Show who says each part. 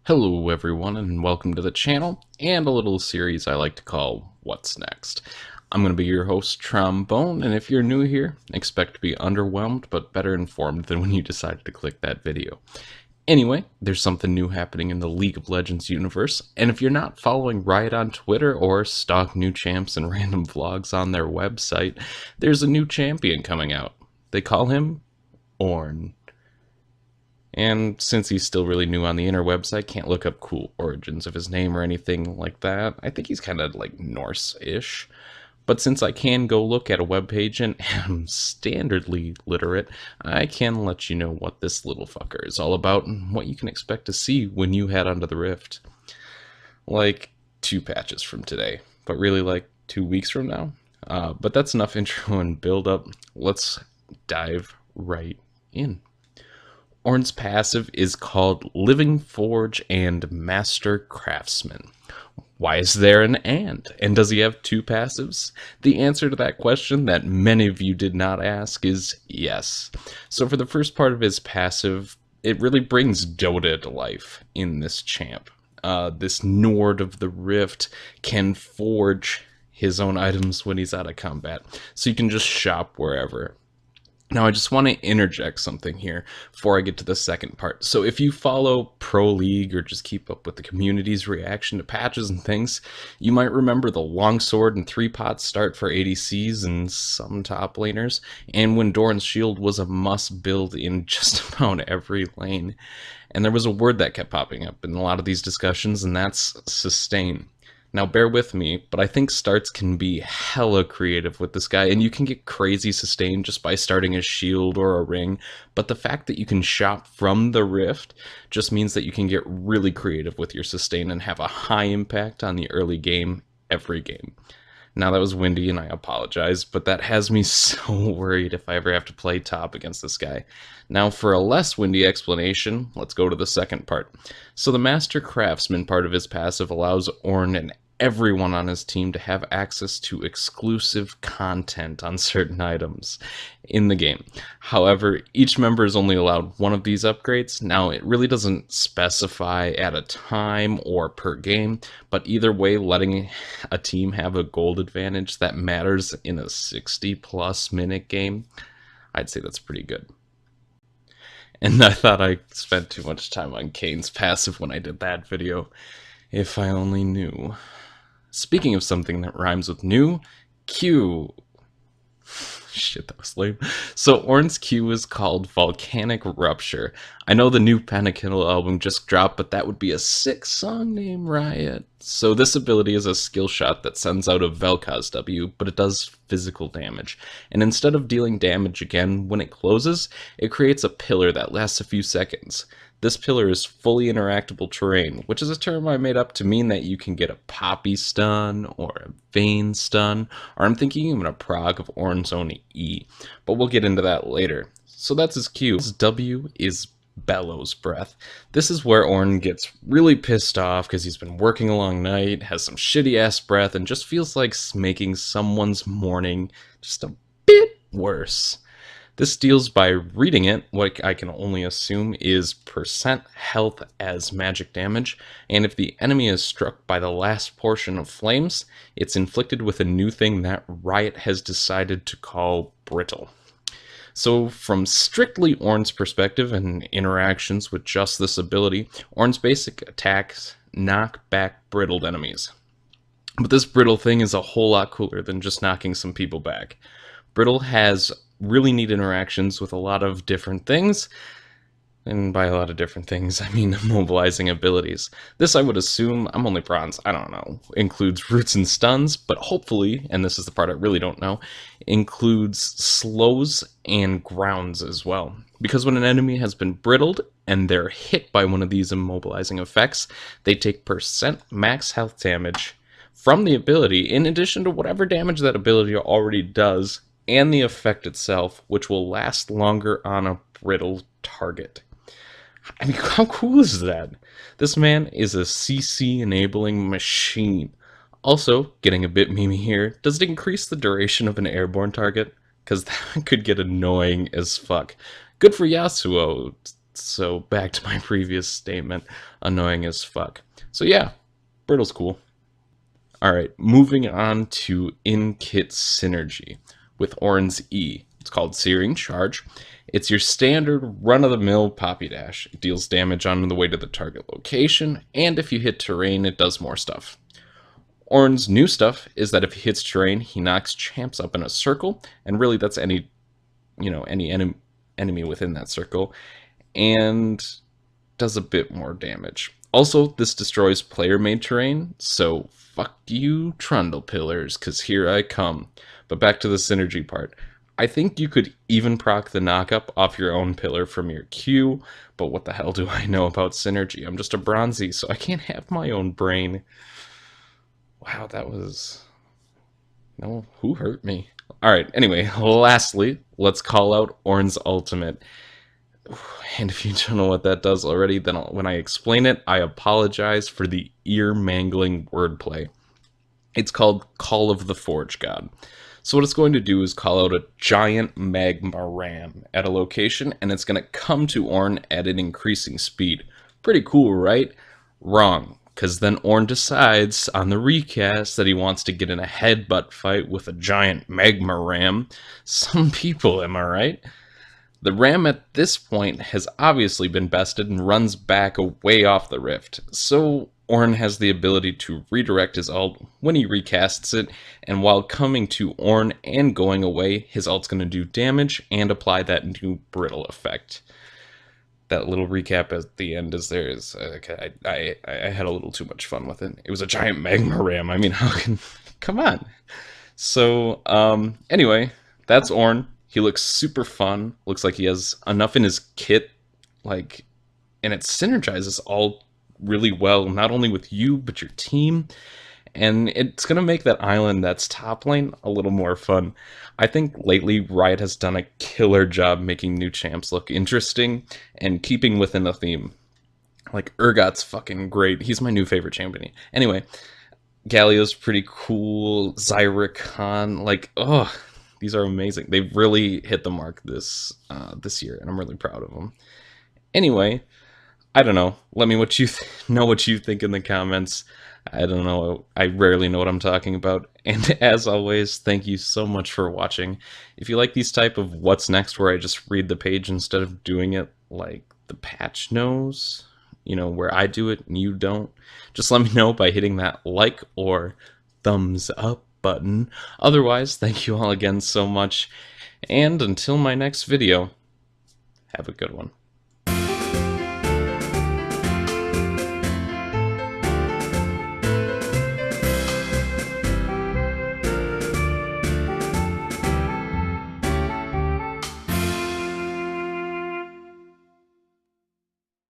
Speaker 1: Hello everyone and welcome to the channel and a little series I like to call What's Next. I'm going to be your host Trombone, and if you're new here, expect to be underwhelmed but better informed than when you decided to click that video. Anyway, there's something new happening in the League of Legends universe, and if you're not following Riot on Twitter or stalk new champs and random vlogs on their website, there's a new champion coming out. They call him Ornn. And since he's still really new on the interwebs, I can't look up cool origins of his name or anything like that. I think he's kind of like Norse-ish. But since I can go look at a webpage and am standardly literate, I can let you know what this little fucker is all about and what you can expect to see when you head onto the Rift. Like 2 patches from today, but really like 2 weeks from now. But that's enough intro and build up. Let's dive right in. Ornn's passive is called Living Forge and Master Craftsman. Why is there an and? And does he have 2 passives? The answer to that question that many of you did not ask is yes. So for the first part of his passive, it really brings Dota to life in this champ. This Nord of the Rift can forge his own items when he's out of combat, so you can just shop wherever. Now, I just want to interject something here before I get to the second part. So if you follow Pro League or just keep up with the community's reaction to patches and things, you might remember the longsword and 3-pot start for ADCs and some top laners, and when Doran's Shield was a must build in just about every lane. And there was a word that kept popping up in a lot of these discussions, and that's sustain. Now, bear with me, but I think starts can be hella creative with this guy, and you can get crazy sustain just by starting a shield or a ring, but the fact that you can shop from the Rift just means that you can get really creative with your sustain and have a high impact on the early game, every game. Now, that was windy, and I apologize, but that has me so worried if I ever have to play top against this guy. Now, for a less windy explanation, let's go to the second part. So the Master Craftsman part of his passive allows Ornn and everyone on his team to have access to exclusive content on certain items in the game. However, each member is only allowed one of these upgrades. Now, it really doesn't specify at a time or per game, but either way, letting a team have a gold advantage that matters in a 60+ minute game, I'd say that's pretty good. And I thought I spent too much time on Kane's passive when I did that video. If I only knew. Speaking of something that rhymes with new, Q. Shit, that was lame. So Ornn's Q is called Volcanic Rupture. I know the new Pentakill album just dropped, but that would be a sick song name, Riot. So this ability is a skill shot that sends out a Vel'Koz W, but it does physical damage. And instead of dealing damage again when it closes, it creates a pillar that lasts a few seconds. This pillar is fully interactable terrain, which is a term I made up to mean that you can get a Poppy stun or a Vayne stun, or I'm thinking even a prog of Ornn's own E, but we'll get into that later. So that's his Q. His W is Bellows Breath. This is where Ornn gets really pissed off because he's been working a long night, has some shitty ass breath, and just feels like making someone's morning just a bit worse. This deals by reading it, what I can only assume is percent health as magic damage, and if the enemy is struck by the last portion of flames, it's inflicted with a new thing that Riot has decided to call Brittle. So from strictly Ornn's perspective and interactions with just this ability, Ornn's basic attacks knock back brittled enemies. But this brittle thing is a whole lot cooler than just knocking some people back. Brittle has really neat interactions with a lot of different things, and by a lot of different things, I mean mobilizing abilities. This, I would assume, I'm only bronze, I don't know, includes roots and stuns, but hopefully, and this is the part I really don't know, includes slows and grounds as well. Because when an enemy has been brittled and they're hit by one of these immobilizing effects, they take percent max health damage from the ability, in addition to whatever damage that ability already does, and the effect itself, which will last longer on a brittle target. I mean, how cool is that? This man is a CC enabling machine. Also, getting a bit memey here, does it increase the duration of an airborne target? Because that could get annoying as fuck. Good for Yasuo, So back to my previous statement, annoying as fuck. So yeah, Brittle's cool. Alright, moving on to in-kit synergy with Ornn's E. It's called Searing Charge. It's your standard run-of-the-mill Poppy Dash. It deals damage on the way to the target location, and if you hit terrain, it does more stuff. Ornn's new stuff is that if he hits terrain, he knocks champs up in a circle, and really that's any enemy within that circle, and does a bit more damage. Also, this destroys player-made terrain, so fuck you, Trundle Pillars, because here I come. But back to the synergy part. I think you could even proc the knockup off your own pillar from your Q, but what the hell do I know about synergy? I'm just a bronzy, so I can't have my own brain. Wow, that was... No, who hurt me? Alright, anyway, lastly, let's call out Ornn's ultimate. And if you don't know what that does already, then when I explain it, I apologize for the ear-mangling wordplay. It's called Call of the Forge God. So what it's going to do is call out a giant magma ram at a location, and it's going to come to Ornn at an increasing speed. Pretty cool, right? Wrong, because then Ornn decides on the recast that he wants to get in a headbutt fight with a giant magma ram. Some people, am I right? The ram at this point has obviously been bested and runs back away off the rift, so Ornn has the ability to redirect his ult when he recasts it, and while coming to Ornn and going away, his ult's going to do damage and apply that new brittle effect. That little recap at the end is there is, okay, I had a little too much fun with it. It was a giant magma ram, I mean, how can, come on. So, anyway, that's Ornn. He looks super fun. Looks like he has enough in his kit, like, and it synergizes all really well, not only with you, but your team. And it's going to make that island that's top lane a little more fun. I think lately Riot has done a killer job making new champs look interesting and keeping within the theme. Like, Urgot's fucking great. He's my new favorite champion. Anyway, Galio's pretty cool. Zyricon, like, oh... These are amazing. They've really hit the mark this year, and I'm really proud of them. Anyway, I don't know. Let me know what you think in the comments. I don't know. I rarely know what I'm talking about. And as always, thank you so much for watching. If you like these type of what's next where I just read the page instead of doing it like the patch knows, you know, where I do it and you don't, just let me know by hitting that like or thumbs up button. Otherwise, thank you all again so much, and until my next video, have a good one.